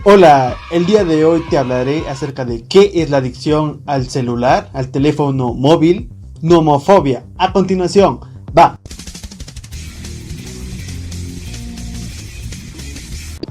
Hola, el día de hoy te hablaré acerca de qué es la adicción al celular, al teléfono móvil, nomofobia. A continuación, va.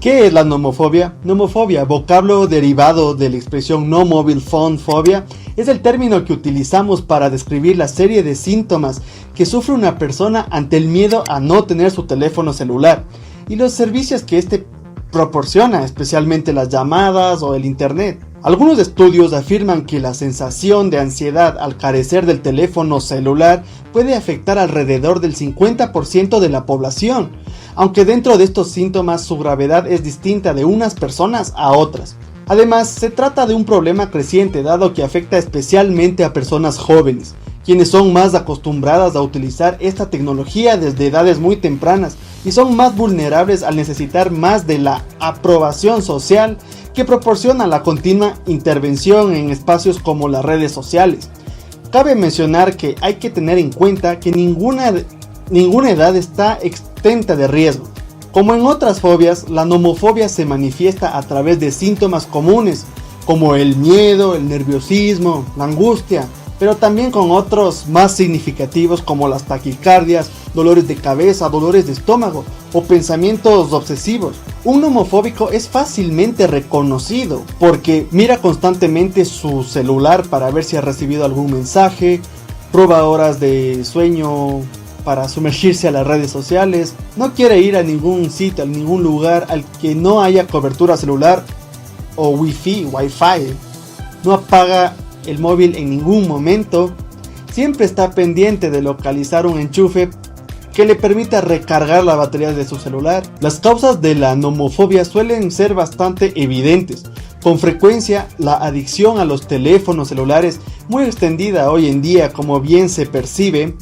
¿Qué es la nomofobia? Nomofobia, vocablo derivado de la expresión no mobile phone phobia, es el término que utilizamos para describir la serie de síntomas que sufre una persona ante el miedo a no tener su teléfono celular y los servicios que este proporciona, especialmente las llamadas o el internet. Algunos estudios afirman que la sensación de ansiedad al carecer del teléfono celular puede afectar alrededor del 50% de la población, aunque dentro de estos síntomas su gravedad es distinta de unas personas a otras. Además, se trata de un problema creciente dado que afecta especialmente a personas jóvenes, quienes son más acostumbradas a utilizar esta tecnología desde edades muy tempranas y son más vulnerables al necesitar más de la aprobación social que proporciona la continua intervención en espacios como las redes sociales. Cabe mencionar que hay que tener en cuenta que ninguna edad está exenta de riesgo. Como en otras fobias, la nomofobia se manifiesta a través de síntomas comunes como el miedo, el nerviosismo, la angustia, pero también con otros más significativos como las taquicardias, dolores de cabeza, dolores de estómago o pensamientos obsesivos. Un nomofóbico es fácilmente reconocido porque mira constantemente su celular para ver si ha recibido algún mensaje, prueba horas de sueño para sumergirse a las redes sociales, no quiere ir a ningún sitio, a ningún lugar al que no haya cobertura celular o wifi, no apaga el móvil en ningún momento, siempre está pendiente de localizar un enchufe que le permita recargar la batería de su celular. Las causas de la nomofobia suelen ser bastante evidentes. Con frecuencia, la adicción a los teléfonos celulares, muy extendida hoy en día como bien se percibe,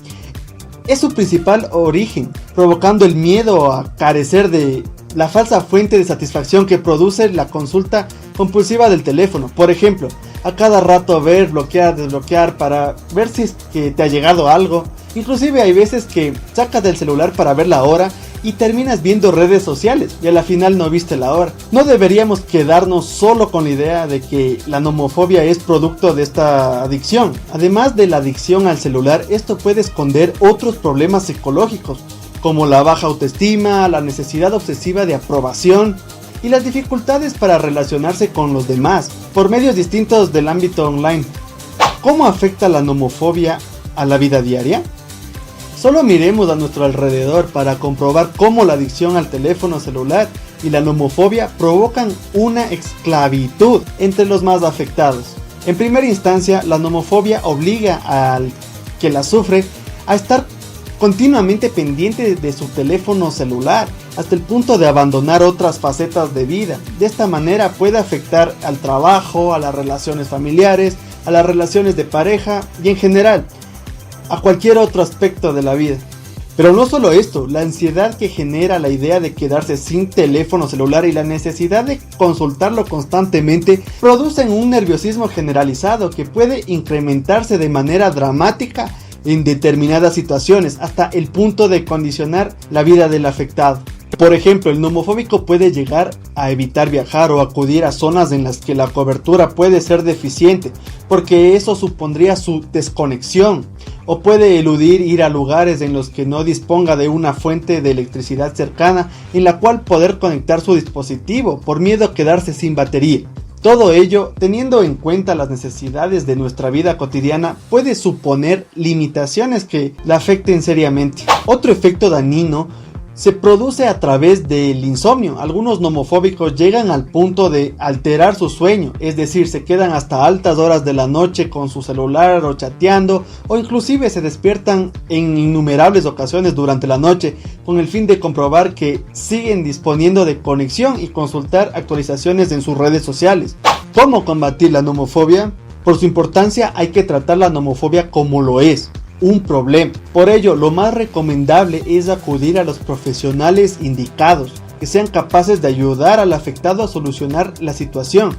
es su principal origen, provocando el miedo a carecer de la falsa fuente de satisfacción que produce la consulta compulsiva del teléfono. Por ejemplo, a cada rato ver, bloquear, desbloquear para ver si es que te ha llegado algo. Inclusive hay veces que sacas del celular para ver la hora y terminas viendo redes sociales y a la final no viste la hora. No deberíamos quedarnos solo con la idea de que la nomofobia es producto de esta adicción. Además de la adicción al celular, esto puede esconder otros problemas psicológicos como la baja autoestima, la necesidad obsesiva de aprobación y las dificultades para relacionarse con los demás por medios distintos del ámbito online. ¿Cómo afecta la nomofobia a la vida diaria? Solo miremos a nuestro alrededor para comprobar cómo la adicción al teléfono celular y la nomofobia provocan una esclavitud entre los más afectados. En primera instancia, la nomofobia obliga al que la sufre a estar continuamente pendiente de su teléfono celular, hasta el punto de abandonar otras facetas de vida. De esta manera puede afectar al trabajo, a las relaciones familiares, a las relaciones de pareja y en general a cualquier otro aspecto de la vida. Pero no solo esto, la ansiedad que genera la idea de quedarse sin teléfono celular y la necesidad de consultarlo constantemente producen un nerviosismo generalizado que puede incrementarse de manera dramática en determinadas situaciones hasta el punto de condicionar la vida del afectado. Por ejemplo, el nomofóbico puede llegar a evitar viajar o acudir a zonas en las que la cobertura puede ser deficiente, porque eso supondría su desconexión, o puede eludir ir a lugares en los que no disponga de una fuente de electricidad cercana en la cual poder conectar su dispositivo por miedo a quedarse sin batería. Todo ello, teniendo en cuenta las necesidades de nuestra vida cotidiana, puede suponer limitaciones que la afecten seriamente. Otro efecto dañino se produce a través del insomnio. Algunos nomofóbicos llegan al punto de alterar su sueño, es decir, se quedan hasta altas horas de la noche con su celular o chateando, o inclusive se despiertan en innumerables ocasiones durante la noche con el fin de comprobar que siguen disponiendo de conexión y consultar actualizaciones en sus redes sociales. ¿Cómo combatir la nomofobia? Por su importancia hay que tratar la nomofobia como lo es, un problema. Por ello, lo más recomendable es acudir a los profesionales indicados, que sean capaces de ayudar al afectado a solucionar la situación.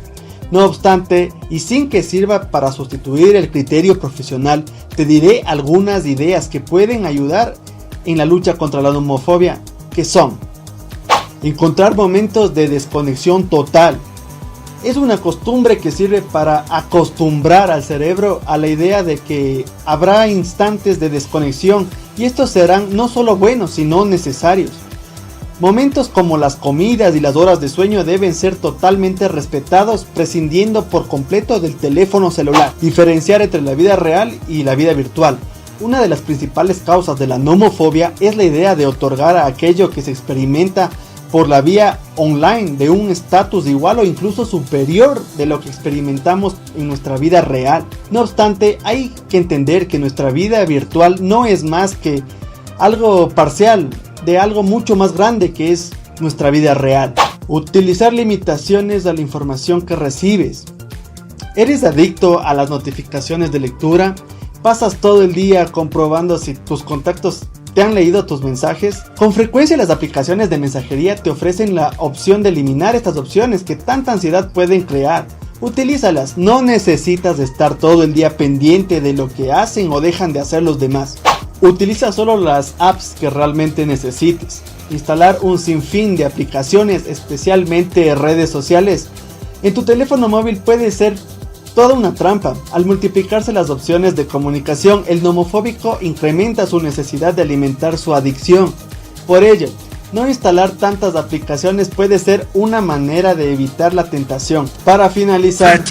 No obstante, y sin que sirva para sustituir el criterio profesional, te diré algunas ideas que pueden ayudar en la lucha contra la nomofobia, que son: encontrar momentos de desconexión total. Es una costumbre que sirve para acostumbrar al cerebro a la idea de que habrá instantes de desconexión y estos serán no solo buenos sino necesarios. Momentos como las comidas y las horas de sueño deben ser totalmente respetados, prescindiendo por completo del teléfono celular. Diferenciar entre la vida real y la vida virtual. Una de las principales causas de la nomofobia es la idea de otorgar a aquello que se experimenta por la vía online de un estatus igual o incluso superior de lo que experimentamos en nuestra vida real. No obstante, hay que entender que nuestra vida virtual no es más que algo parcial de algo mucho más grande que es nuestra vida real. Utilizar limitaciones a la información que recibes. ¿Eres adicto a las notificaciones de lectura? ¿Pasas todo el día comprobando si tus contactos te han leído tus mensajes? Con frecuencia las aplicaciones de mensajería te ofrecen la opción de eliminar estas opciones que tanta ansiedad pueden crear. Utilízalas, no necesitas estar todo el día pendiente de lo que hacen o dejan de hacer los demás. Utiliza solo las apps que realmente necesites. Instalar un sinfín de aplicaciones, especialmente redes sociales, en tu teléfono móvil puede ser toda una trampa. Al multiplicarse las opciones de comunicación, el nomofóbico incrementa su necesidad de alimentar su adicción. Por ello, no instalar tantas aplicaciones puede ser una manera de evitar la tentación. Para finalizar,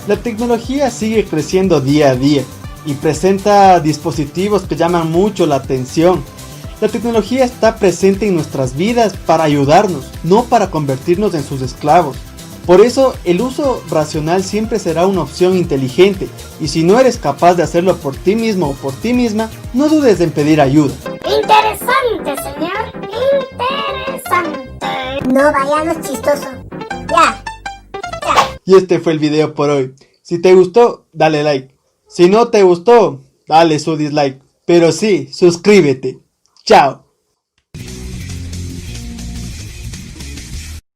la tecnología sigue creciendo día a día y presenta dispositivos que llaman mucho la atención. La tecnología está presente en nuestras vidas para ayudarnos, no para convertirnos en sus esclavos. Por eso, el uso racional siempre será una opción inteligente, y si no eres capaz de hacerlo por ti mismo o por ti misma, no dudes en pedir ayuda. Interesante, señor. Interesante. No vayamos chistoso. Ya. Y este fue el video por hoy. Si te gustó, dale like. Si no te gustó, dale su dislike. Pero sí, suscríbete. Chao.